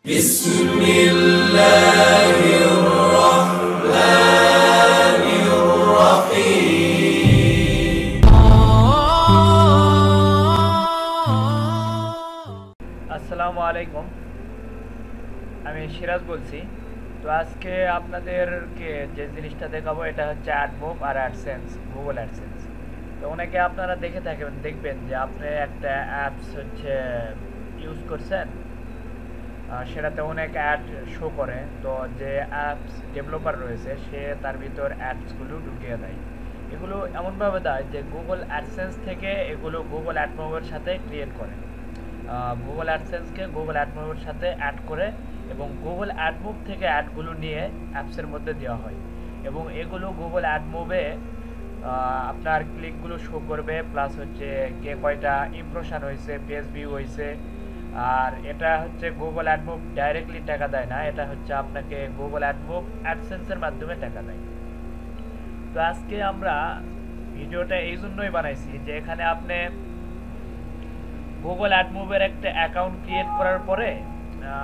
بسم الله الرحمن الرحيم আসসালামু আলাইকুম, আমি সিরাজ বলছি। তো আজকে আপনাদেরকে যে জিনিসটা দেখাবো এটা হচ্ছে অ্যাডমোব আর অ্যাডসেন্স, গুগল অ্যাডসেন্স। তো অনেকে আপনারা দেখবেন যে আপনি একটা অ্যাপস হচ্ছে ইউজ করছেন, সেটাতে অনেক অ্যাড শো করে। তো যে অ্যাপস ডেভেলপার রয়েছে সে তার ভিতর অ্যাডসগুলো ঢুকিয়ে দেয়। এগুলো এমনভাবে দেয় যে গুগল অ্যাডসেন্স থেকে এগুলো গুগল অ্যাডমোবের সাথে ক্রিয়েট করে, গুগল অ্যাডসেন্সকে গুগল অ্যাডমোবের সাথে অ্যাড করে এবং গুগল অ্যাডমোব থেকে অ্যাডগুলো নিয়ে অ্যাপসের মধ্যে দেওয়া হয় এবং এগুলো গুগল অ্যাডমোবে আপনার ক্লিকগুলো শো করবে, প্লাস হচ্ছে কে কয়টা ইমপ্রেশন হয়েছে, পেজ ভিউ হয়েছে। আর এটা হচ্ছে গুগল অ্যাডমোব ডাইরেক্টলি টাকা দেয় না, এটা হচ্ছে আপনাকে গুগল অ্যাডমোব অ্যাডসেন্সের মাধ্যমে টাকা দেয়। তো আজকে আমরা ভিডিওটা এই জন্যই বানাইছি যে এখানে আপনি গুগল অ্যাডমোবের একটা অ্যাকাউন্ট ক্রিয়েট করার পরে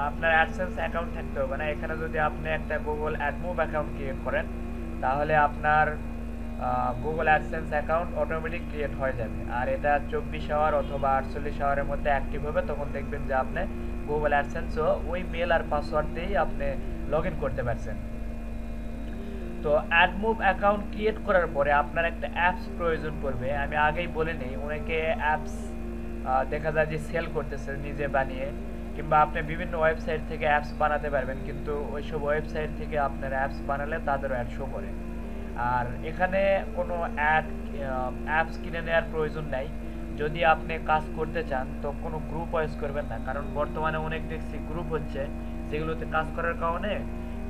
আপনার অ্যাডসেন্স অ্যাকাউন্ট থাকতে হবে না। এখানে যদি আপনি একটা গুগল অ্যাডমোব অ্যাকাউন্ট ক্রিয়েট করেন তাহলে আপনার Google AdSense account automatic create হয়ে যাবে। আর এটা 24 আওয়ার অথবা 48 আওয়ারের মধ্যে অ্যাক্টিভ হবে। তখন দেখবেন যে আপনি গুগল অ্যাডসেন্সও ওই মেল আর পাসওয়ার্ড দিয়েই আপনি লগ ইন করতে পারছেন। তো অ্যাডমোব অ্যাকাউন্ট ক্রিয়েট করার পরে আপনার একটা অ্যাপস প্রয়োজন পড়বে। আমি আগেই বলে নিই, অনেকে অ্যাপস দেখা যায় যে সেল করতেছে নিজে বানিয়ে, কিংবা আপনি বিভিন্ন ওয়েবসাইট থেকে অ্যাপস বানাতে পারবেন, কিন্তু ওইসব ওয়েবসাইট থেকে আপনার অ্যাপস বানালে তাদেরও অ্যাড শো করে। আর এখানে কোনো অ্যাপস কিনে নেওয়ার প্রয়োজন নাই। যদি আপনি কাজ করতে চান তো কোনো গ্রুপ ওয়াইজ করবেন না, কারণ বর্তমানে অনেক দেখছি গ্রুপ হচ্ছে যেগুলোতে কাজ করার কারণে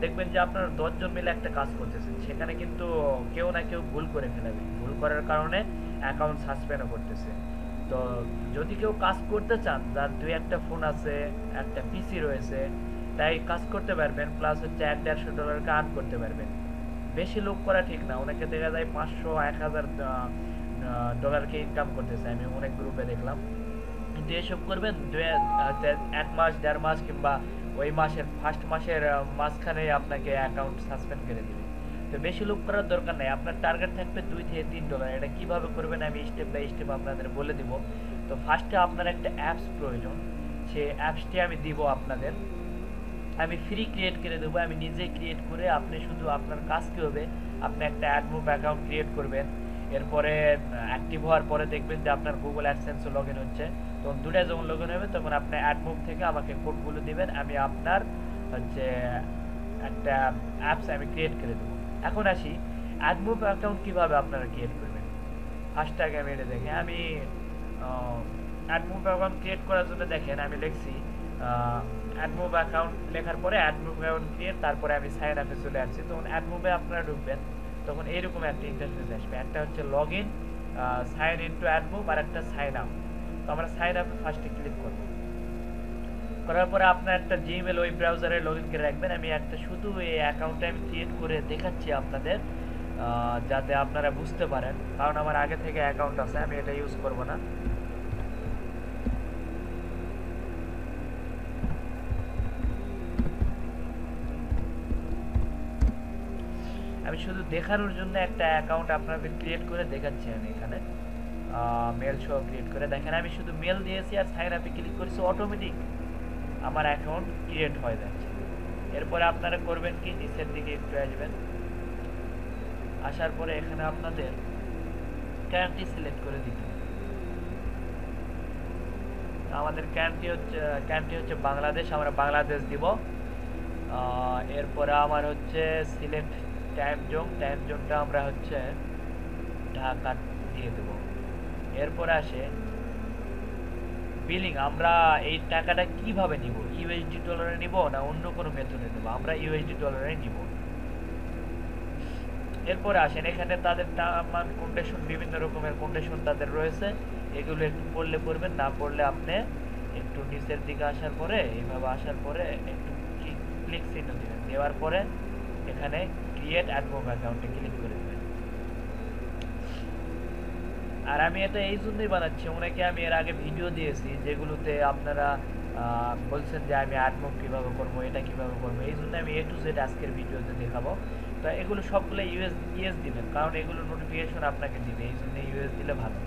দেখবেন যে আপনার 10 জন মিলে একটা কাজ করতেছেন, সেখানে কিন্তু কেউ না কেউ ভুল করে ফেলবে, ভুল করার কারণে অ্যাকাউন্ট সাসপেন্ডও করতেছে। তো যদি কেউ কাজ করতে চান, যার 2-1টা ফোন আছে, একটা পিসি রয়েছে, তাই কাজ করতে পারবেন, প্লাস হচ্ছে $100-150 আর্ন করতে পারবেন। বেশি লোক করা ঠিক না, অনেকে দেখা যায় 500-1000 ডলারকে ইনকাম করতেছে, আমি অনেক গ্রুপে দেখলাম। কিন্তু এসব করবেন 1 মাস 1.5 মাস কিংবা ওই মাসের ফার্স্ট মাসের মাঝখানে আপনাকে অ্যাকাউন্ট সাসপেন্ড করে দেবে। তো বেশি লোক করার দরকার নেই, আপনার টার্গেট থাকবে $2 থেকে $3। এটা কিভাবে করবেন আমি স্টেপ বাই স্টেপ আপনাদের বলে দিব। তো ফার্স্টে আপনার একটা অ্যাপস প্রয়োজন, সেই অ্যাপসটি আমি দিব আপনাদের, আমি ফ্রি ক্রিয়েট করে দেবো, আমি নিজে ক্রিয়েট করে। আপনি শুধু আপনার কাজ কী হবে, আপনি একটা অ্যাডমোব অ্যাকাউন্ট ক্রিয়েট করবেন, এরপরে অ্যাক্টিভ হওয়ার পরে দেখবেন যে আপনার গুগল অ্যাডসেন্সও লগ ইন হচ্ছে। তখন দুটাই যখন লগ ইন হবে তখন আপনি অ্যাডমোব থেকে আমাকে কোডগুলো দিবেন, আমি আপনার হচ্ছে একটা অ্যাপস আমি ক্রিয়েট করে দেবো। এখন আসি অ্যাডমোব অ্যাকাউন্ট কীভাবে আপনারা ক্রিয়েট করবেন। ফার্স্ট আগে আমি এটা দেখি, আমি অ্যাডমোব অ্যাকাউন্ট ক্রিয়েট করার জন্য দেখেন আমি লিখছি অ্যাডমোব অ্যাকাউন্ট, লেখার পরে অ্যাডমোব অ্যাকাউন্ট ক্রিয়েট, তারপরে আমি সাইন আপে চলে আসছি। তখন অ্যাডমোবে আপনারা ঢুকবেন, তখন এইরকম একটা ইন্টারফেস আসবে, একটা হচ্ছে log in, sign in to AdMob, আর একটা সাইন আপ। তো আমরা সাইন আপে ফার্স্টে ক্লিক করব, করার পরে আপনার একটা জিমেল ওয়েব ব্রাউজারে লগ ইন করে রাখবেন। আমি একটা শুধু এই অ্যাকাউন্টটা আমি ক্রিয়েট করে দেখাচ্ছি আপনাদের, যাতে আপনারা বুঝতে পারেন, কারণ আমার আগে থেকে অ্যাকাউন্ট আছে, আমি এটা ইউজ করব না। আমি শুধু দেখানোর জন্য একটা অ্যাকাউন্ট আপনাদের ক্রিয়েট করে দেখাচ্ছি। আমি এখানে মেল সহ ক্রিয়েট করে দেখেন, আমি শুধু মেল দিয়েছি আর সাইন আপে ক্লিক করেছি, অটোমেটিক আমার অ্যাকাউন্ট ক্রিয়েট হয়ে যাচ্ছে। এরপরে আপনারা করবেন কি, নিচের দিকে একটু আসবেন, আসার পরে এখানে আপনাদের কান্ট্রি সিলেক্ট করে দিতে হবে। আমাদের কান্ট্রি হচ্ছে বাংলাদেশ, আমরা বাংলাদেশ দিব। এরপরে আমার হচ্ছে সিলেক্ট টাইম জোনটা আমরা হচ্ছে ঢাকা দিয়ে দেব। এরপরে আসে বিলিং, আমরা এই টাকাটা কিভাবে নিব, ইউএসডি ডলারে নিব না অন্য কোনো মেথডে নেব, আমরা ইউএসডি ডলারে নিব। এরপরে আসেন এখানে তাদের টার্ম এন্ড কন্ডিশন, বিভিন্ন রকমের কন্ডিশন তাদের রয়েছে, এগুলো একটু পড়লে পড়বেন, না পড়লে আপনি একটু নিচের দিকে আসার পরে, এইভাবে আসার পরে একটু ক্লিক চিহ্ন দিবেন, দেওয়ার পরে এখানে ক্রিয়েট অ্যাডমোব অ্যাকাউন্টে ক্লিক করে দেবেন। আর আমি এটা এই জন্যই বানাচ্ছি, অনেকে আমি এর আগে ভিডিও দিয়েছি যেগুলোতে আপনারা বলছেন যে আমি অ্যাডমুভ কীভাবে করবো, এটা কীভাবে করবো, এই জন্য আমি A to Z আজকের ভিডিওতে দেখাবো। তো এগুলো সবগুলো ইউএস দিবেন, কারণ এগুলো নোটিফিকেশন আপনাকে দিবে, এই জন্য ইউএস দিলে ভালো।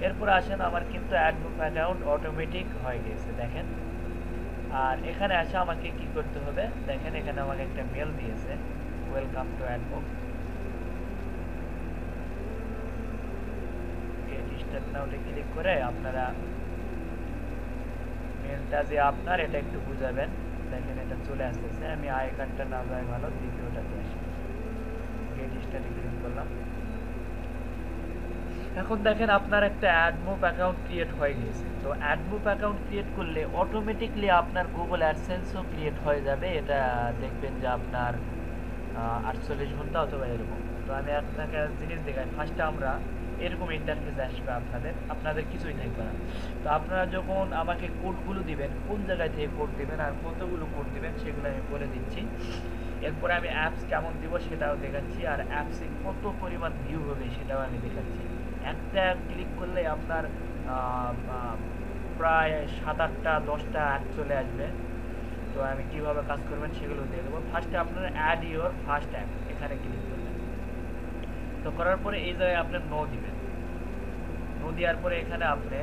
এরপর আসেন, আমার কিন্তু অ্যাডমুভ অ্যাকাউন্ট অটোমেটিক হয়ে গেছে দেখেন। আর এখানে আসে আমাকে কি করতে হবে দেখেন, এখানে আমাকে একটা মেল দিয়েছে, ওয়েলকাম টু অ্যাডমুভ। স্টার্ট নাওতে ক্লিক করে আপনারা মেলটা যে আপনার এটা একটু বুঝাবেন। দেখেন এটা চলে আসতেছে, আমি আই কার্ডটা না যায় ভালো, দ্বিতীয়টাতে আসি, গেট স্টার্টে ক্লিক করলাম। এখন দেখেন আপনার একটা অ্যাডমুভ অ্যাকাউন্ট ক্রিয়েট হয়ে গেছে। তো অ্যাডমুভ অ্যাকাউন্ট ক্রিয়েট করলে অটোমেটিকলি আপনার গুগল অ্যাডসেন্সও ক্রিয়েট হয়ে যাবে। এটা দেখবেন যে আপনার 48 ঘন্টা অথবা এরকম। তো আমি আপনাকে জিনিস দেখাই, ফার্স্টে আমরা এরকম ইন্টারফেস আসবে, আপনাদের কিছুই থাকবে না। তো আপনারা যখন আমাকে কোডগুলো দিবেন, কোন জায়গায় থেকে কোড দিবেন আর কতগুলো কোড দিবেন সেগুলো আমি বলে দিচ্ছি। এরপরে আমি অ্যাপস কেমন দিব সেটাও দেখাচ্ছি, আর অ্যাপসে কত পরিমাণ ভিউ হবে সেটাও আমি দেখাচ্ছি। একটা ক্লিক করলে আপনার প্রায় 7-8টা 10টা অ্যাড চলে আসবে। তো আমি কিভাবে কাজ করবেন সেগুলো দিয়ে দেবো। ফার্স্টে আপনারা অ্যাড ইওর ফার্স্ট অ্যাপ এখানে ক্লিক করবেন। তো করার পরে এই জায়গায় আপনার নো দিবেন। নো দেওয়ার পরে এখানে আপনি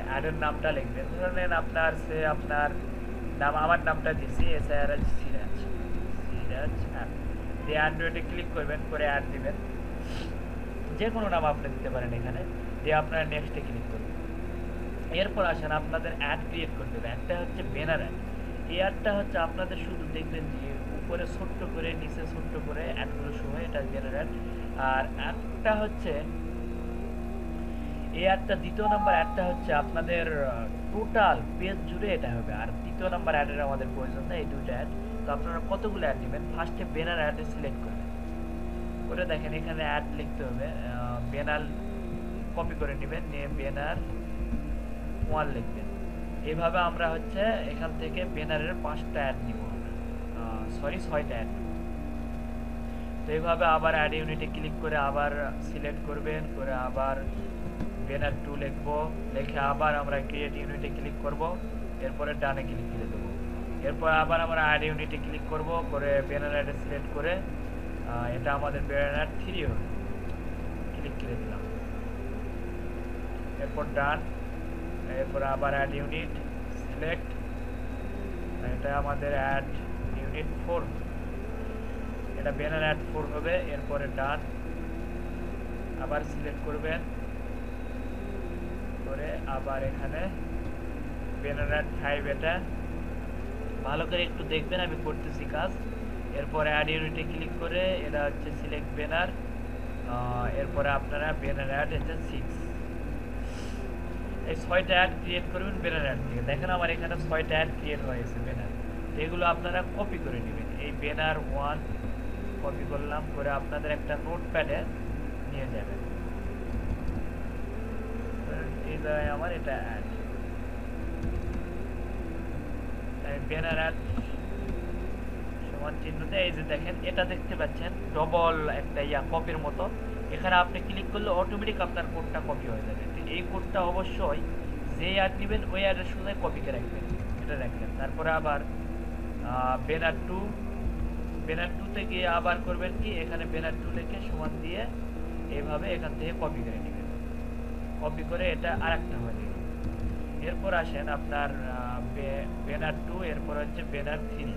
অ্যাডের নামটা লিখবেন। ধরেন আপনার নাম, আমার নামটা দিচ্ছি SIRH সিরাজ অ্যাপ দিয়ে অ্যান্ড্রয়েডে ক্লিক করবেন, করে অ্যাড দিবেন, যে কোনো নাম আপনি দিতে পারেন এখানে, দিয়ে আপনারা নেক্সটে ক্লিক করবেন। এরপর আসেন আপনাদের অ্যাড ক্রিয়েট করতে হবে। একটা হচ্ছে ব্যানার অ্যাড। এই অ্যাডটা হচ্ছে আপনাদের শুধু দেখবেন যে উপরে ছোট্ট করে নিচে ছোট্ট করে অ্যাডগুলো শো হয়, এটা ব্যানার অ্যাড। আর একটা হচ্ছে এই অ্যাডটা, দ্বিতীয় নাম্বার অ্যাডটা হচ্ছে আপনাদের টোটাল পেজ জুড়ে এটা হবে। আর তৃতীয় নাম্বার অ্যাডের আমাদের প্রয়োজন নেই, এই দুইটা অ্যাড। তো আপনারা কতগুলো অ্যাড দিবেন, ফার্স্টে ব্যানার অ্যাডে সিলেক্ট করবেন, করে দেখেন এখানে অ্যাড লিখতে হবে, ব্যানার কপি করে নেবেন, নিয়ে ব্যানার 1 লিখবেন। এইভাবে আমরা হচ্ছে এখান থেকে ব্যানারের 5টা অ্যাড নিব, সরি 6টা অ্যাড। তো এইভাবে আবার অ্যাড ইউনিটে ক্লিক করে আবার সিলেক্ট করবেন, করে আবার ব্যানার 2 লিখবো, লিখে আবার আমরা ক্রিয়েট ইউনিটে ক্লিক করব, এরপরে ডানে ক্লিক করে দেবো। এরপর আবার আমরা অ্যাড ইউনিটে ক্লিক করব, করে ব্যানার অ্যাডে সিলেক্ট করে এটা আমাদের ব্যানার 3 হবে, ক্লিক করে দিলাম। এরপর ডান, এরপর আবার অ্যাড ইউনিট সিলেক্ট, এটা আমাদের অ্যাড ইউনিট 4, এটা ব্যানার অ্যাড 4 হবে। এরপরে ডান, আবার সিলেক্ট করবেন, করে আবার এখানে ব্যানার অ্যাড 5, এটা ভালো করে একটু দেখবেন, আমি করতেছি কাজ। এরপরে অ্যাড ইউনিটে ক্লিক করে এটা হচ্ছে সিলেক্ট ব্যানার, এরপরে আপনারা ব্যানার অ্যাড হচ্ছে 6, এই 6টা অ্যাড ক্রিয়েট করবেন ব্যানার অ্যাড থেকে। দেখেন আমার এখানে 6টা অ্যাড ক্রিয়েট হয়েছে ব্যানার। এগুলো আপনারা কপি করে নেবেন, এই ব্যানার 1 কপি করলাম, করে আপনাদের একটা নোটপ্যাডে নিয়ে যাবেন। এই জায়গায় আমার এটা অ্যাড, ব্যানার অ্যাড সমান চিহ্নতে এই যে দেখেন এটা দেখতে পাচ্ছেন ডবল একটা কপির মতো। এখানে আপনি ক্লিক করলে অটোমেটিক আপনার কোডটা কপি হয়ে যাবে। এই কোডটা অবশ্যই যে অ্যাড নেবেন ওই অ্যাডের সাথে কপি করে রাখবেন, এটা রাখবেন। তারপরে আবার ব্যানার 2তে গিয়ে আবার করবেন কি, এখানে ব্যানার 2 লিখে সমান দিয়ে এইভাবে এখান থেকে কপি করে নেবেন, কপি করে এটা আরেকটা হয়ে যাবে। এরপর আসেন আপনার ব্যানার 2, এরপর হচ্ছে ব্যানার 3।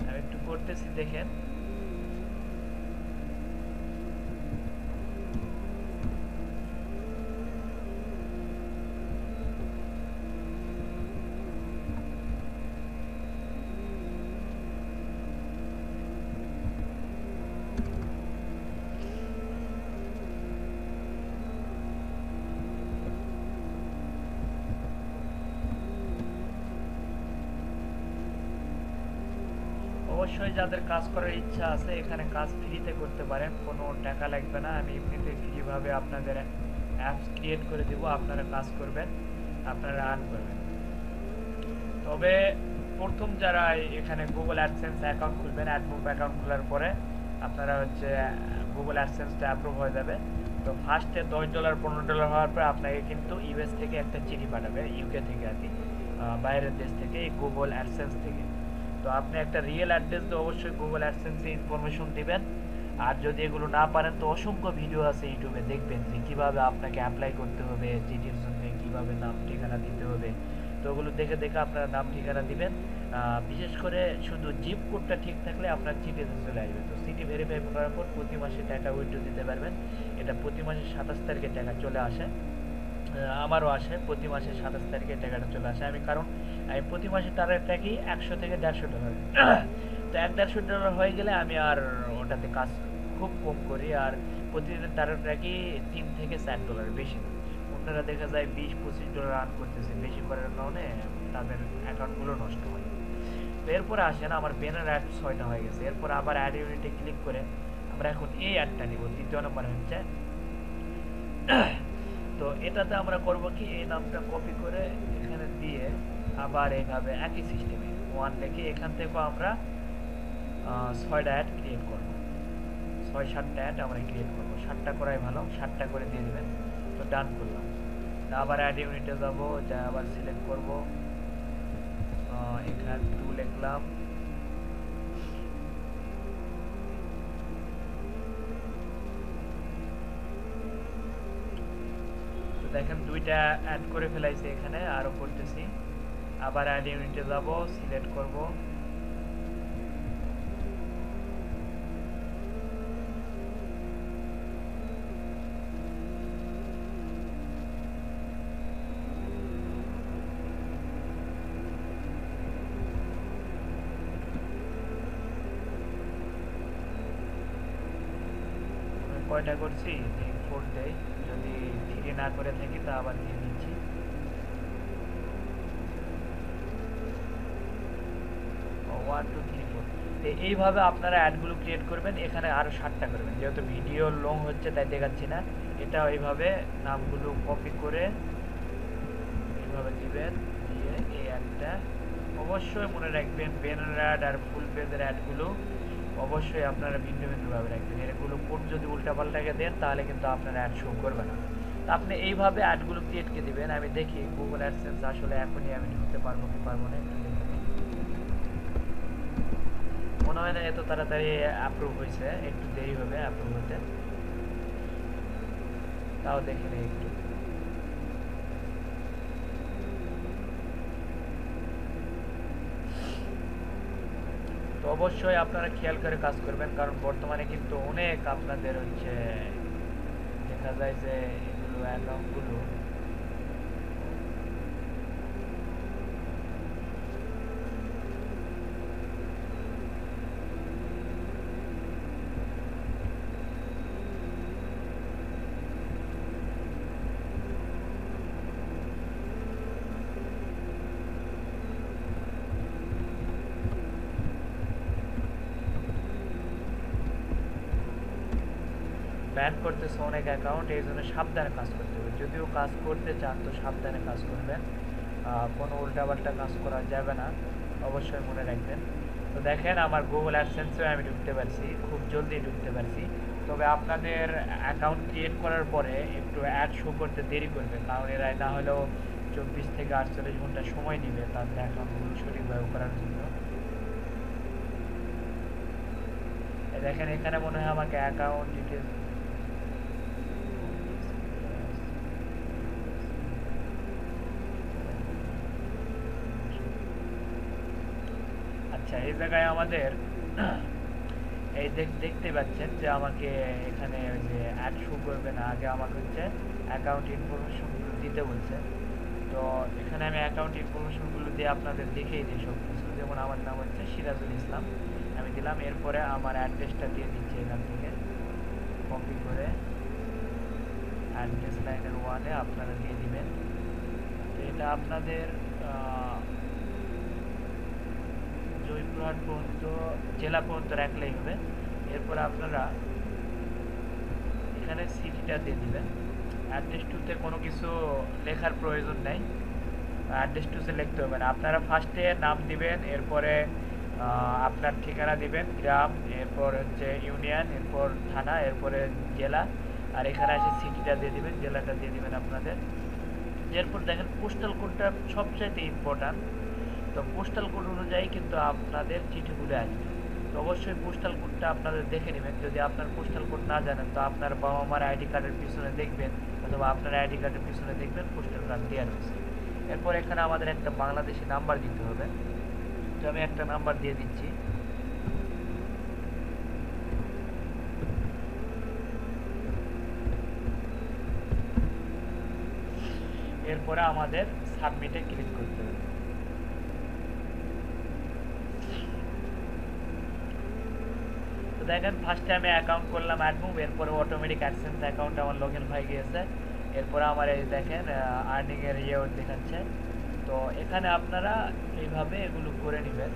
আমি একটু করতেছি দেখেন। অবশ্যই যাদের কাজ করার ইচ্ছা আছে এখানে কাজ ফ্রিতে করতে পারেন, কোনো টাকা লাগবে না। আমি এমনিতে ফ্রিভাবে আপনাদের অ্যাপস ক্রিয়েট করে দেবো, আপনারা কাজ করবেন, আপনারা আর্ন করবেন। তবে প্রথম যারা এখানে গুগল অ্যাডসেন্স অ্যাকাউন্ট খুলবেন, অ্যাডমুভ অ্যাকাউন্ট খোলার পরে আপনারা হচ্ছে গুগল অ্যাডসেন্সটা অ্যাপ্রুভ হয়ে যাবে। তো ফার্স্টে $10 $15 হওয়ার পর আপনাকে কিন্তু ইউএস থেকে একটা চিঠি পাঠাবে, ইউকে থেকে আর কি, বাইরের দেশ থেকে, এই গুগল অ্যাডসেন্স থেকে। তো আপনি একটা রিয়েল অ্যাড্রেস দিয়ে অবশ্যই গুগল অ্যাডসেন্সে ইনফরমেশন দিবেন। আর যদি এগুলো না পারেন তো অসংখ্য ভিডিও আছে ইউটিউবে, দেখবেন যে কীভাবে আপনাকে অ্যাপ্লাই করতে হবে চিঠির জন্য, কীভাবে নাম ঠিকানা দিতে হবে। তো ওগুলো দেখে দেখে আপনার নাম ঠিকানা দিবেন। বিশেষ করে শুধু জিপ কোডটা ঠিক থাকলে আপনার চিঠিতে চলে আসবে। তো সিটি ভেরিফাই করার পর প্রতি মাসে টাকা উইথড্র দিতে পারবেন। এটা প্রতি মাসে 27 তারিখে টাকা চলে আসে, আমারও আসে প্রতি মাসে 27 তারিখে টাকাটা চলে আসে। কারণ আমি প্রতি মাসে টার্গেট রাখি $100 থেকে $150। তো $100-150 হয়ে গেলে আমি আর ওটাতে কাজ খুব কম করি, আর প্রতিদিন টার্গেট রাখি $3 থেকে $4, বেশি না। অন্যরা দেখা যায় $20-25 আর্ন করতেছে, বেশি করার কারণে তাদের অ্যাকাউন্টগুলো নষ্ট হয়। তো এরপরে আসেন আমার ব্যানার অ্যাড 6টা হয়ে গেছে। এরপর আবার অ্যাড ইউনিটে ক্লিক করে আমরা এখন এই অ্যাডটা নিব, 2য় নম্বর হচ্ছে। তো এটাতে আমরা করব কি, এই নামটা কপি করে এখানে দিয়ে আবার এইভাবে একই সিস্টেমে 1 লিখে এখান থেকেও আমরা 6টা অ্যাড ক্রিয়েট করব, 6-7টা অ্যাড আমরা ক্রিয়েট করব। 7টা করাই ভালো, 7টা করে দিয়ে দিবেন। তো ডান করলাম। আবার অ্যাড ইউনিটে যাব, যা আবার সিলেক্ট করব, এখানে 2 লিখলাম। তো দেখেন 2টা অ্যাড করে ফেলাইছে, এখানে আরো করতেছি। আবার অ্যাড ইউনিটে যাব, সিলেক্ট করব, কয়টা করছি 4 দেই, যদি 3 না করে থাকি তা আবার দিয়ে দিচ্ছি। এইভাবে আপনারা অ্যাডগুলো ক্রিয়েট করবেন। এখানে আরো 7টা করবেন, যেহেতু ভিডিও লং হচ্ছে তাই দেখাচ্ছি না। এটা এইভাবে নামগুলো কপি করে এইভাবে দিবেন, দিয়ে এই অ্যাডটা অবশ্যই মনে রাখবেন, ব্যানার অ্যাড আর ফুল পেজের অ্যাডগুলো অবশ্যই আপনারা ভিন্ন ভিন্নভাবে রাখবেন। এগুলো কোড যদি উল্টাপাল্টাকে দেন তাহলে কিন্তু আপনার অ্যাড শো করবে না। তো আপনি এইভাবে অ্যাডগুলো ক্রিয়েটকে দিবেন। আমি দেখি গুগল অ্যাডসেন্স আসলে এখনই আমি ঢুকতে পারবো কি পারবো না, একটু দেখে নিই। মনে হয় না এত তাড়াতাড়ি অ্যাপ্রুভ হয়েছে, একটু দেরি হবে অ্যাপ্রুভ হতে, তাও দেখে নিই একটু। তো অবশ্যই আপনারা খেয়াল করে কাজ করবেন, কারণ বর্তমানে কিন্তু অনেক আপনাদের হচ্ছে দেখা যায় যে এগুলো অ্যাকাউন্টগুলো ব্যান করতেছে অনেক অ্যাকাউন্ট, এই জন্য সাবধানে কাজ করতে হবে। যদিও কাজ করতে চান তো সাবধানে কাজ করবেন, কোনো উল্টাপাল্টা কাজ করা যাবে না, অবশ্যই মনে রাখবেন। তো দেখেন আমার গুগল অ্যাডসেন্সে আমি ঢুকতে পারছি, খুব জলদি ঢুকতে পারছি। তবে আপনাদের অ্যাকাউন্ট ক্রিয়েট করার পরে একটু অ্যাড শো করতে দেরি করবে, কারণ এরা না হলেও 24 থেকে 48 ঘন্টা সময় নেবে তাদের অ্যাকাউন্টগুলো সঠিকভাবে করার জন্য। দেখেন এখানে মনে হয় আমাকে অ্যাকাউন্ট ডিটেলস, আচ্ছা এই জায়গায় আমাদের এই দেখতে পাচ্ছেন যে আমাকে এখানে ওই যে অ্যাড শো করবে না, আগে আমাকে হচ্ছে অ্যাকাউন্ট ইনফরমেশনগুলো দিতে বলছে। তো এখানে আমি অ্যাকাউন্ট ইনফরমেশনগুলো দিয়ে আপনাদের দেখিয়ে দিই সব কিছু। যেমন আমার নাম হচ্ছে সিরাজুল ইসলাম, আমি দিলাম। এরপরে আমার অ্যাড্রেসটা দিয়ে দিচ্ছি, এখান থেকে কপি করে অ্যাড্রেস লাইনের 1-এ আপনারা দিয়ে দিবেন। তো এটা আপনাদের জয়পুরহাট পর্যন্ত, জেলা পর্যন্ত রাখলেই হবে। এরপর আপনারা এখানে সিটিটা দিয়ে দিবেন। অ্যাড্রেস টুতে কোনো কিছু লেখার প্রয়োজন নেই, অ্যাড্রেস টুতে লিখতে হবে না। আপনারা ফার্স্টে নাম দিবেন, এরপরে আপনার ঠিকানা দিবেন, গ্রাম, এরপর হচ্ছে ইউনিয়ন, এরপর থানা, এরপরে জেলা, আর এখানে এসে সিটিটা দিয়ে দিবেন, জেলাটা দিয়ে দিবেন আপনাদের। এরপর দেখেন পোস্টাল কোডটা সবচাইতে ইম্পর্ট্যান্ট। তো পোস্টাল কোড অনুযায়ী কিন্তু আপনাদের চিঠিগুলো আসবে। তো অবশ্যই পোস্টাল কোডটা আপনাদের দেখে নেবেন। যদি আপনার পোস্টাল কোড না জানেন তো আপনার বাবা মার আইডি কার্ডের পিছনে দেখবেন, অথবা আপনার আইডি কার্ডের পিছনে দেখবেন পোস্টাল কার্ড দেওয়া রয়েছে। এরপর এখানে আমাদের একটা বাংলাদেশি নাম্বার দিতে হবে। তো আমি একটা নাম্বার দিয়ে দিচ্ছি। এরপরে আমাদের সাবমিটে ক্লিক করতে হবে। তো দেখেন ফার্স্টে আমি অ্যাকাউন্ট করলাম অ্যাডমুভ, এরপরে অটোমেটিক অ্যাডসেন্স অ্যাকাউন্ট আমার লগ ইন হয়ে গিয়েছে। এরপরে আমার এই দেখেন আর্নিং এর ইয়েও দেখাচ্ছে। তো এখানে আপনারা এইভাবে এগুলো করে নেবেন।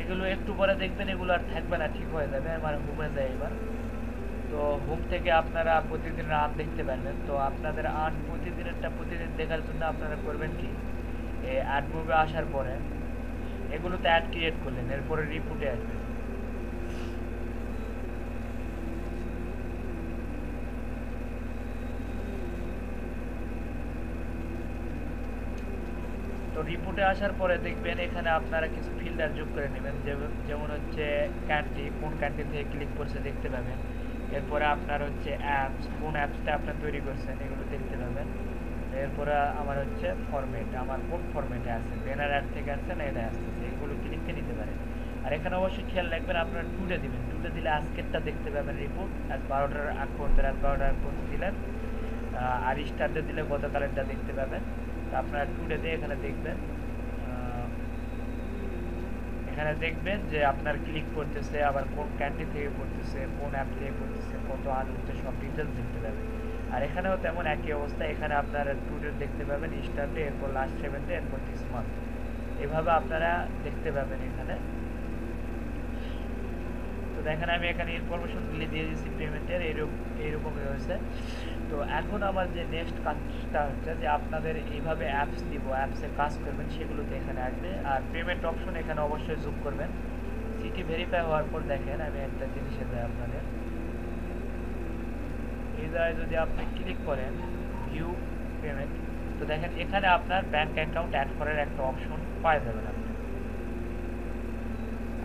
এগুলো একটু পরে দেখবেন এগুলো আর থাকবে না, ঠিক হয়ে যাবে। আমার হোমে যায় এবার। তো হোম থেকে আপনারা প্রতিদিন আর্ন দেখতে পারবেন। তো আপনাদের আর্ন প্রতিদিনেরটা প্রতিদিন দেখার জন্য আপনারা করবেন কি, অ্যাড মুভে আসার পরে এগুলোতে অ্যাড ক্রিয়েট করলেন, এরপরে রিপোর্টে আসবেন। তো রিপোর্টে আসার পরে দেখবেন এখানে আপনারা কিছু ফিল্টার যোগ করে নেবেন, যেমন হচ্ছে কান্ট্রি, কোন কান্ট্রি থেকে ক্লিক করছে দেখতে পাবেন। এরপরে আপনার হচ্ছে অ্যাপস, কোন অ্যাপসটা আপনার তৈরি করছেন এগুলো দেখতে পাবেন। এরপরে আমার হচ্ছে ফরম্যাট, আমার কোন ফরম্যাটে আছে, ব্যানার অ্যাড থেকে আসছে না এটা আসছে, এগুলো ক্লিককে নিতে পারেন। আর এখানে অবশ্যই খেয়াল রাখবেন আপনারা টুডে দিবেন। টুডে দিলে আজকেরটা দেখতে পাবেন রিপোর্ট, আজ 12টার আগ পর্যন্ত, রাত 12টার আগ পর্যন্ত দিলেন। আর স্টারডে দিলে গতকালেরটা দেখতে পাবেন। তো আপনারা টুডে দিয়ে এখানে দেখবেন, এখানে দেখবেন যে আপনার ক্লিক করতেছে, আবার কোন কান্ট্রি থেকে করতেছে, কোন অ্যাপ থেকে করতেছে, কত আর্ন হচ্ছে, সব ডিটেলস দেখতে পাবেন। আর এখানেও তেমন একই অবস্থা, এখানে আপনারা টুডে দেখতে পাবেন, স্টারডে, এরপর লাস্ট 7 ডে, এরপর দিস মান্থ, এভাবে আপনারা দেখতে পাবেন এখানে। তো দেখেন আমি এখানে ইনফরমেশনগুলি দিয়ে দিয়েছি পেমেন্টের, এইরকমই রয়েছে। তো এখন আমার যে নেক্সট কাজটা হচ্ছে যে আপনাদের এইভাবে অ্যাপস দিব, অ্যাপসে কাজ করবেন, সেগুলোতে এখানে আসবে। আর পেমেন্ট অপশন এখানে অবশ্যই যোগ করবেন। সিটি ভেরিফাই হওয়ার পর দেখেন আমি একটা জিনিসে যাই আপনাদের, এই জায়গায় যদি আপনি ক্লিক করেন ভিউ পেমেন্ট, তো দেখেন এখানে আপনার ব্যাংক অ্যাকাউন্ট অ্যাড করার একটা অপশন পাওয়া যাবেন।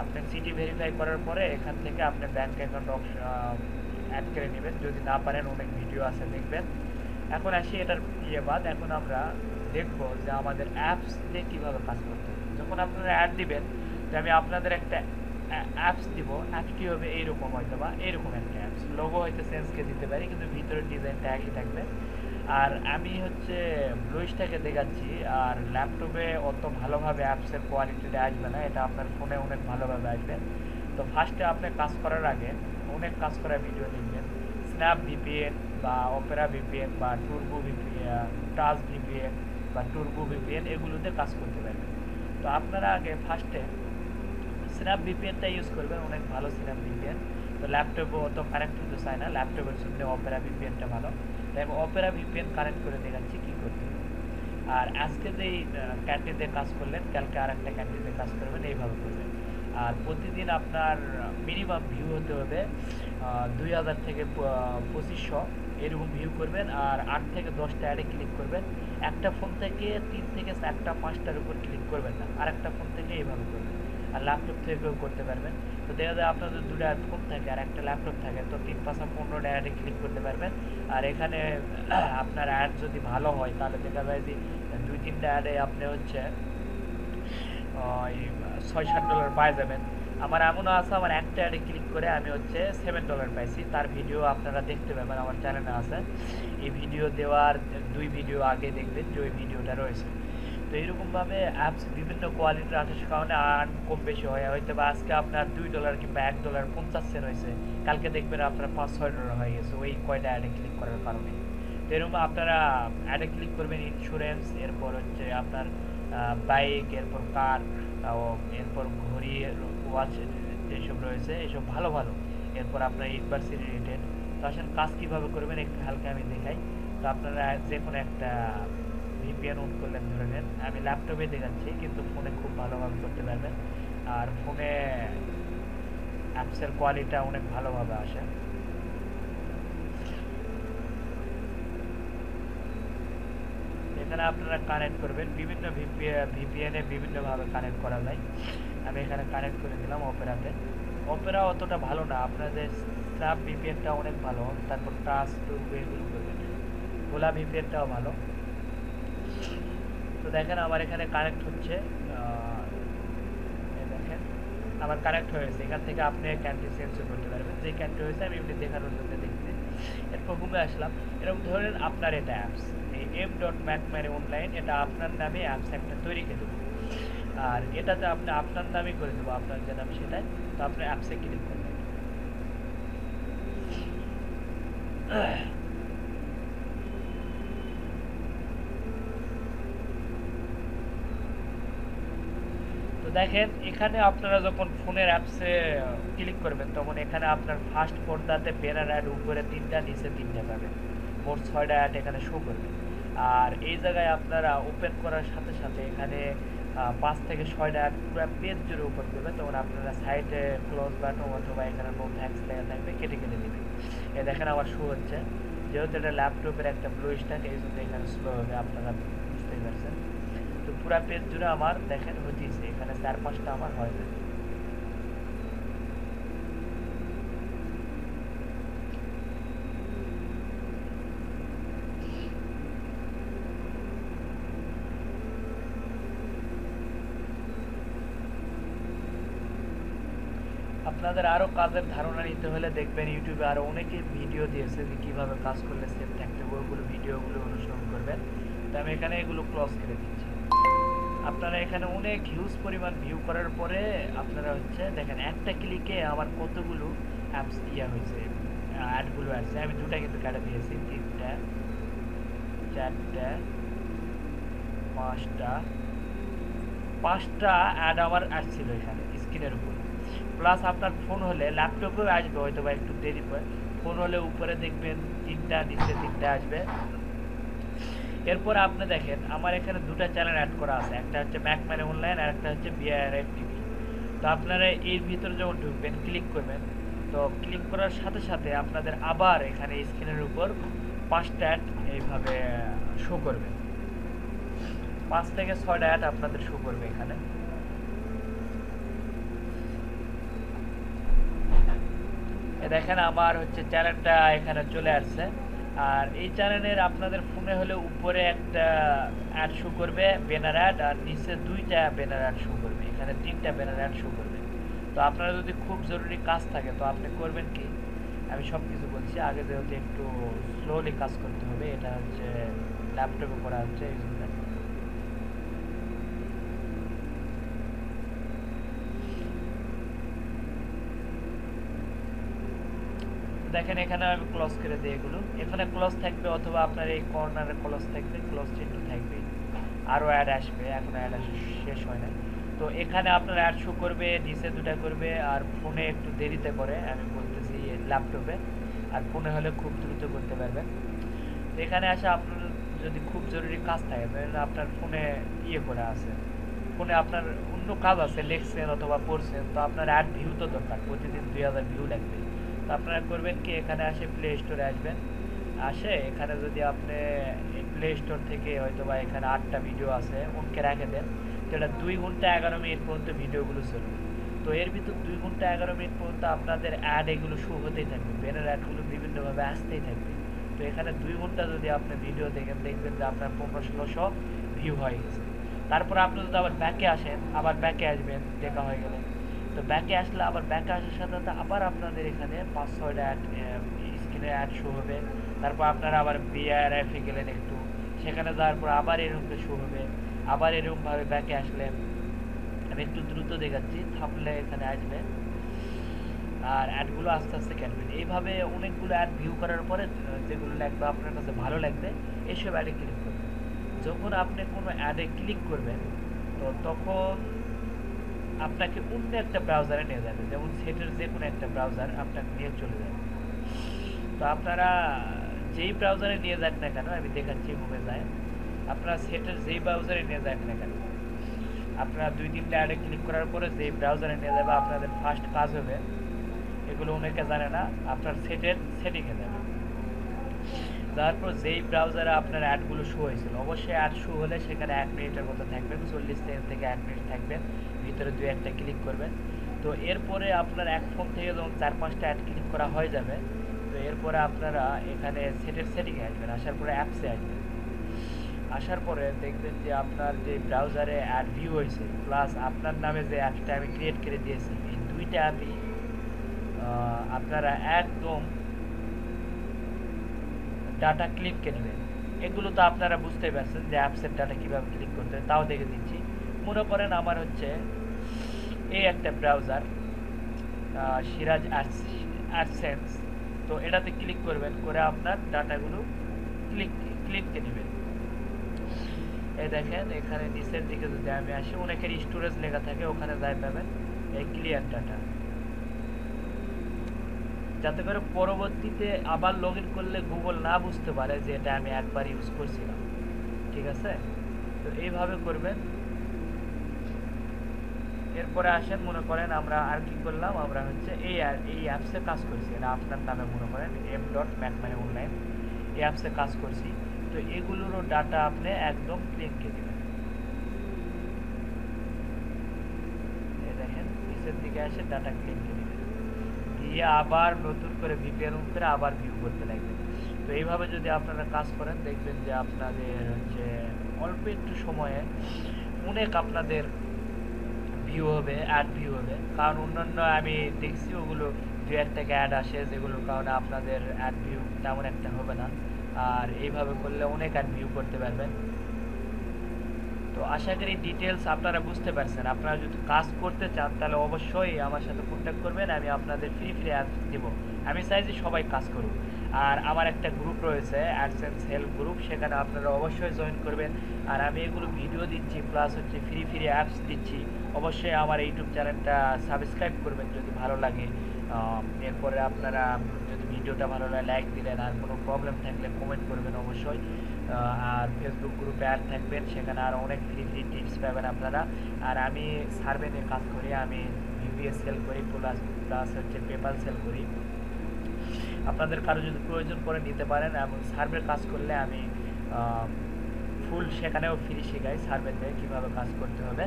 আপনি সিটি ভেরিফাই করার পরে এখান থেকে আপনি ব্যাংক অ্যাকাউন্ট অপশন অ্যাড করে নেবেন। যদি না পারেন অনেক ভিডিও আছে দেখবেন। এখন আসি এটার বাদ, এখন আমরা দেখবো যে আমাদের অ্যাপস দিয়ে কীভাবে কাজ করতে হবে। যখন আপনারা অ্যাড দিবেন, যে আমি আপনাদের একটা অ্যাপস দিব, অ্যাপটি হবে এইরকম, হয়তো বা এইরকম একটা অ্যাপস, লোগো হয়তো চেঞ্জকে দিতে পারি, কিন্তু ভিতরের ডিজাইনটা একই থাকবে। আর আমি হচ্ছে ব্লুইসটাকে দেখাচ্ছি, আর ল্যাপটপে অত ভালোভাবে অ্যাপসের কোয়ালিটিটা আসবে না, এটা আপনার ফোনে অনেক ভালোভাবে আসবে। তো ফার্স্টে আপনি কাজ করার আগে অনেক কাজ করার ভিডিও দেখবেন, স্ন্যাপ ভিপিএন বা অপেরা ভিপিএন বা টুরবো ভিপিএন, টাচ ভিপিএন বা টুরবো ভিপিএন, এগুলোতে কাজ করতে পারবেন। তো আপনারা আগে ফার্স্টে স্ন্যাপ ভিপিএনটা ইউজ করবেন, অনেক ভালো স্ন্যাপ ভিপিএন। তো ল্যাপটপে অত কানেক্ট হতে চায় না, ল্যাপটপের জন্য অপেরা ভিপিএনটা ভালো। তাই আমি অপেরা ভিপিএন কানেক্ট করে দেখাচ্ছি কী করতে হবে। আর আজকে যেই ক্যান্টিনে কাজ করলেন, কালকে আর একটা ক্যান্টিনে কাজ করবেন, এইভাবে করবেন। আর প্রতিদিন আপনার মিনিমাম ভিউ হতে হবে 2000 থেকে 2500, এরকম ভিউ করবেন। আর 8 থেকে 10টা অ্যাডে ক্লিক করবেন। একটা ফোন থেকে 3 থেকে 4টা 5টার উপর ক্লিক করবেন না, আর একটা ফোন থেকে এইভাবে করবেন। আর ল্যাপটপ থেকেও করতে পারবেন। তো দেখা যায় আপনাদের 2টা ফোন থাকে আর একটা ল্যাপটপ থাকে, তো 3-5-15টা অ্যাডে ক্লিক করতে পারবেন। আর এখানে আপনার অ্যাড যদি ভালো হয় তাহলে দেখা যায় যে 2-3টা অ্যাডে আপনি হচ্ছে $6-7 পাই যাবেন। আমার এমনও আছে, আমার একটা অ্যাডে ক্লিক করে আমি হচ্ছে $7 পাইছি। তার ভিডিও আপনারা দেখতে পাবেন, আমার চ্যানেলে আছে। এই ভিডিও দেওয়ার 2 ভিডিও আগে দেখবেন যে ওই ভিডিওটা রয়েছে। তো এইরকমভাবে অ্যাপস বিভিন্ন কোয়ালিটির আসার কারণে আর্ন কম বেশি হয়। হয়তো বা আজকে আপনার $2 কিংবা $1.50 হয়েছে, কালকে দেখবেন আপনার $5-6 হয়ে গেছে, ওই কয়টা অ্যাডে ক্লিক করার কারণে। তো এরকম আপনারা অ্যাডে ক্লিক করবেন ইন্স্যুরেন্স, এরপর হচ্ছে আপনার বাইক, এরপর কার, এরপর ঘড়ি, ওয়াচ যেসব রয়েছে এসব ভালো ভালো। এরপর আপনার ইউনিভার্সিটি রিলেটেড। তো আসলে কাজ কীভাবে করবেন একটু হালকা আমি দেখাই। তো আপনারা যে কোনো একটা ভিপিএন অন করলেন, ধরে নেন আমি ল্যাপটপে দেখাচ্ছি, কিন্তু ফোনে খুব ভালোভাবে করতে পারবেন। আর ফোনে অ্যাপসের কোয়ালিটি অনেক ভালোভাবে আসে। এখানে আপনারা কানেক্ট করবেন, বিভিন্ন ভিপিএনে বিভিন্নভাবে কানেক্ট করা যায়। আমি এখানে কানেক্ট করে দিলাম অপেরাতে। অপেরা অতটা ভালো না, আপনাদের স্ন্যাপ ভিপিএনটা অনেক ভালো, তারপর টাচ টুরবো এগুলো করবেন। ওলা ভিপিএনটাও ভালো। তো দেখেন আমার এখানে কানেক্ট হচ্ছে, দেখেন আমার কানেক্ট হয়েছে। এখান থেকে আপনি ক্যান্ট্রি চেঞ্জ করতে পারবেন, যে ক্যান্ট্রি হয়েছে আমি এমনি দেখানোর জন্য দেখছি। এরপর হোমে আসলাম। এরকম ধরেন আপনার এটা অ্যাপস, এই m.macmyonline, এটা আপনার নামে অ্যাপস একটা তৈরি করে দেবো। আর এটাতে আপনি আপনার নামই করে দেবো, আপনার যে নাম সেটাই। তো আপনি অ্যাপসে ক্লিক করবেন। তো দেখেন এখানে আপনারা যখন ফোনের অ্যাপসে ক্লিক করবেন, তখন এখানে আপনার ফার্স্ট পর্দাতে ব্যানার অ্যাড উপরে 3টা, নিচে 3টা পাবেন, মোট 6টা অ্যাড এখানে শো করবে। আর এই জায়গায় আপনারা ওপেন করার সাথে সাথে এখানে 5 থেকে 6টা অ্যাড পুরো পেজ জুড়ে ওপেন করবে, তখন আপনারা সাইডে ক্লোজ বাটন অথবা এখানে নো থ্যাঙ্কস লেখা থাকবে, কেটে কেটে দেবেন। এ দেখেন আবার শো হচ্ছে, যেহেতু এটা ল্যাপটপের একটা ব্লু স্ট্যাক, এই জন্য এখানে স্লো হবে, আপনারা বুঝতেই পারছেন। তো পুরা পেজ জুড়ে আমার দেখেন হতেছে, এখানে 4-5টা আমার হয়ে যায়। আপনাদের আরো কাজের ধারণা নিতে হলে দেখবেন ইউটিউবে আরো অনেকে ভিডিও দিয়েছে যে কিভাবে কাজ করলে সেভ থাকতে, ওইগুলো ভিডিওগুলো অনুসরণ করবেন। তো আমি এখানে এগুলো ক্লোজ করে দিচ্ছি। আপনারা এখানে অনেক হিউজ পরিমাণ ভিউ করার পরে আপনারা হচ্ছে দেখেন একটা ক্লিকে আমার কতগুলো অ্যাপস হয়েছে, অ্যাডগুলো আসছে। আমি 2টা কিন্তু কেটে দিয়েছি, 3টা, 4টা, 5টা অ্যাড আমার আসছিল এখানে স্ক্রিনের উপর। প্লাস আপনার ফোন হলে, ল্যাপটপেও আসবে হয়তো বা একটু দেরি পরে, ফোন হলে উপরে দেখবেন 3টা, নিচে 3টা আসবে। এরপর আপনি দেখেন আমার এখানে 2টা চ্যানেল অ্যাড করা আছে, একটা হচ্ছে ম্যাকম্যান অনলাইন আর একটা হচ্ছে বিআরএফ টিভি। তো আপনারা এর ভিতরে যখন ঢুকবেন, ক্লিক করবেন, তো ক্লিক করার সাথে সাথে আপনাদের আবার এখানে স্ক্রিনের উপর 5টা অ্যাড এইভাবে শো করবে, 5 থেকে 6টা অ্যাড আপনাদের শো করবে এখানে। দেখেন আমার হচ্ছে চ্যানেলটা এখানে চলে আসছে। আর এই চ্যানেলের আপনাদের ফোনে হলে উপরে একটা অ্যাড শো করবে, ব্যানার অ্যাড, আর নিচে 2টা ব্যানার অ্যাড শো করবে, এখানে 3টা ব্যানার অ্যাড শো করবে। তো আপনারা যদি খুব জরুরি কাজ থাকে তো আপনি করবেন কি, আমি সব কিছু বলছি আগে, যেহেতু একটু স্লোলি কাজ করতে হবে, এটা হচ্ছে ল্যাপটপে করা হচ্ছে এই জন্য। দেখেন এখানে আমি ক্লোজ করে দিই এগুলো, এখানে ক্লোজ থাকবে অথবা আপনার এই কর্নারে ক্লোজ থাকবে, ক্লোজ চিহ্ন থাকবে। আরও অ্যাড আসবে, এখন অ্যাড শেষ হয় না। তো এখানে আপনার অ্যাড শো করবে, নিচে 2টা করবে, আর ফোনে একটু দেরিতে করে, আমি বলতেছি ল্যাপটপে, আর ফোনে হলে খুব দ্রুত করতে পারবেন। তো এখানে আসে আপনার যদি খুব জরুরি কাজ থাকে, আপনার ফোনে করা আছে, ফোনে আপনার অন্য কাজ আছে, লিখছেন অথবা পড়ছেন, তো আপনার অ্যাড ভিউ তো দরকার, প্রতিদিন 2000 ভিউ লাগবে। তো আপনারা করবেন কি, এখানে আসে প্লে স্টোরে আসবেন, আসে এখানে যদি আপনি প্লে স্টোর থেকে হয়তো বা এখানে 8টা ভিডিও আছে, ওকে রেখে দেন। তো এটা 2 ঘন্টা 11 মিনিট পর্যন্ত ভিডিওগুলো চলবে। তো এর ভিতর 2 ঘন্টা 11 মিনিট পর্যন্ত আপনাদের অ্যাড এগুলো শো হতেই থাকবে, ব্যানার অ্যাডগুলো বিভিন্নভাবে আসতেই থাকবে। তো এখানে 2 ঘন্টা যদি আপনি ভিডিও দেখেন, দেখবেন যে আপনার 1500-1600 ভিউ হয়ে গেছে। তারপর আপনি যদি আবার ব্যাকে আসেন, আবার ব্যাকে আসবেন দেখা হয়ে গেলে, তো ব্যাকে আসলে আবার ব্যাকে আসার সাথে সাথে আবার আপনাদের এখানে 5-6টা অ্যাড স্ক্রিনে অ্যাড শো হবে। তারপর আপনারা আবার বিআরএফে গেলেন একটু, সেখানে যাওয়ার পর আবার এরকম শো হবে, আবার এরকমভাবে ব্যাকে আসলেন। আমি একটু দ্রুত দেখাচ্ছি, থামলে এখানে আসবে আর অ্যাডগুলো আস্তে আস্তে কাটবেন। এইভাবে অনেকগুলো অ্যাড ভিউ করার পরে যেগুলো লাগবে আপনার কাছে ভালো লাগবে, এসব অ্যাডে ক্লিক করবেন। যখন আপনি কোনো অ্যাডে ক্লিক করবেন, তো তখন আপনাকে অন্য একটা ব্রাউজারে নিয়ে যাবে, যেমন সেটের যে কোনো একটা ব্রাউজার আপনাকে নিয়ে চলে যাবে। তো আপনারা যেই ব্রাউজারে নিয়ে যাক না কেন, আমি দেখাচ্ছি হোমে যায়, আপনার সেটের যেই ব্রাউজারে নিয়ে যাক না কেন, আপনারা 2-3টা অ্যাডে ক্লিক করার পরে যেই ব্রাউজারে নিয়ে যাবে আপনাদের ফার্স্ট কাজ হবে, এগুলো অনেকে জানে না, আপনার সেটের সেটিংয়ে যাবে। তারপর যেই ব্রাউজারে আপনার অ্যাডগুলো শো হয়েছিল, অবশ্যই অ্যাড শো হলে সেখানে 1 মিনিটের মতো থাকবেন, 40 সেকেন্ড থেকে 1 মিনিট থাকবেন, ভিতরে 2-1টা ক্লিক করবেন। তো এরপরে আপনার এক ফোন থেকে যখন 4-5টা অ্যাড ক্লিক করা হয়ে যাবে, তো এরপরে আপনারা এখানে সেটের সেটিংয়ে আসবেন, আসার পরে অ্যাপসে আসবেন। আসার পরে দেখবেন যে আপনার যে ব্রাউজারে অ্যাড ভিউ হয়েছে প্লাস আপনার নামে যে অ্যাপসটা আমি ক্রিয়েট করে দিয়েছি, এই দুইটা অ্যাপই আপনারা একদম ডাটা ক্লিক নেবেন। এগুলো তো আপনারা বুঝতেই পারছেন যে অ্যাপসের ডাটা কীভাবে ক্লিক করতে হয়, তাও দেখে দিচ্ছি। মনে করেন আমার হচ্ছে এই একটা ব্রাউজার সিরাজ অ্যাডসেন্স, তো এটাতে ক্লিক করবেন, করে আপনার ডাটাগুলো ক্লিক নেবেন। এই দেখেন এখানে নিচের দিকে যদি আমি আসি, অনেকের স্টোরেজ লেখা থাকে, ওখানে যাই পাবেন এই ক্লিয়ার ডাটা, যাতে করে পরবর্তীতে আবার লগ ইন করলে গুগল না বুঝতে পারে যে এটা আমি একবার ইউজ করছিলাম। ঠিক আছে, তো এইভাবে করবেন। এরপরে আসেন, মনে করেন আমরা আর কি করলাম, আমরা হচ্ছে এই অ্যাপসে কাজ করছি, এটা আপনার নামে মনে করেন m.macmoney.online এই অ্যাপসে কাজ করছি। তো এগুলোরও ডাটা আপনি একদম ক্লিনকে দেবেন। এই দেখেন নিচের দিকে আসে ডাটা ক্লিনকে দেবেন, দিয়ে আবার নতুন করে ভিপিএন অন করে আবার ভিউ করতে লাগবে। তো এইভাবে যদি আপনারা কাজ করেন, দেখবেন যে আপনাদের হচ্ছে অল্প একটু সময়ে অনেক আপনাদের ভিউ হবে, অ্যাড ভিউ হবে। কারণ অন্যান্য আমি দেখছি ওগুলো 2-1টাকে অ্যাড আসে, যেগুলোর কারণে আপনাদের অ্যাড ভিউ তেমন একটা হবে না। আর এইভাবে করলে অনেক অ্যাড ভিউ করতে পারবেন। তো আশা করি ডিটেলস আপনারা বুঝতে পারছেন। আপনারা যদি কাজ করতে চান তাহলে অবশ্যই আমার সাথে কন্ট্যাক্ট করবেন, আমি আপনাদের ফ্রি অ্যাপস দেব। আমি চাই যে সবাই কাজ করুক। আর আমার একটা গ্রুপ রয়েছে, অ্যাডসেন্স হেল্প গ্রুপ, সেখানে আপনারা অবশ্যই জয়েন করবেন। আর আমি এগুলো ভিডিও দিচ্ছি প্লাস হচ্ছে ফ্রি অ্যাপস দিচ্ছি। অবশ্যই আমার ইউটিউব চ্যানেলটা সাবস্ক্রাইব করবেন যদি ভালো লাগে। এরপরে আপনারা যদি ভিডিওটা ভালো লাগে লাইক দিলেন, আর কোনো প্রবলেম থাকলে কমেন্ট করবেন অবশ্যই। আর ফেসবুক গ্রুপে অ্যাড থাকবেন, সেখানে আরও অনেক ফ্রি টিপস পাবেন আপনারা। আর আমি সার্ভে নিয়ে কাজ করি, আমি ভিপিএস সেল করি প্লাস হচ্ছে পেপাল সেল করি। আপনাদের কারো যদি প্রয়োজন পড়ে নিতে পারেন, এবং সার্ভের কাজ করলে আমি ফুল সেখানেও ফ্রি শেখাই, সার্ভেতে কীভাবে কাজ করতে হবে।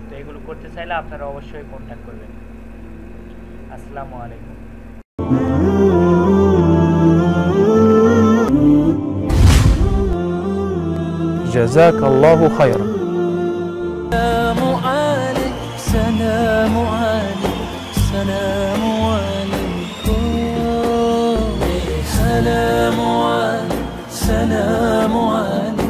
তো এগুলো করতে চাইলে আপনারা অবশ্যই কন্ট্যাক্ট করবেন। আসসালামু আলাইকুম। جزاك الله خيرا. سلام عليك سلام عليك سلام عليكم سلام عليك سلام عليك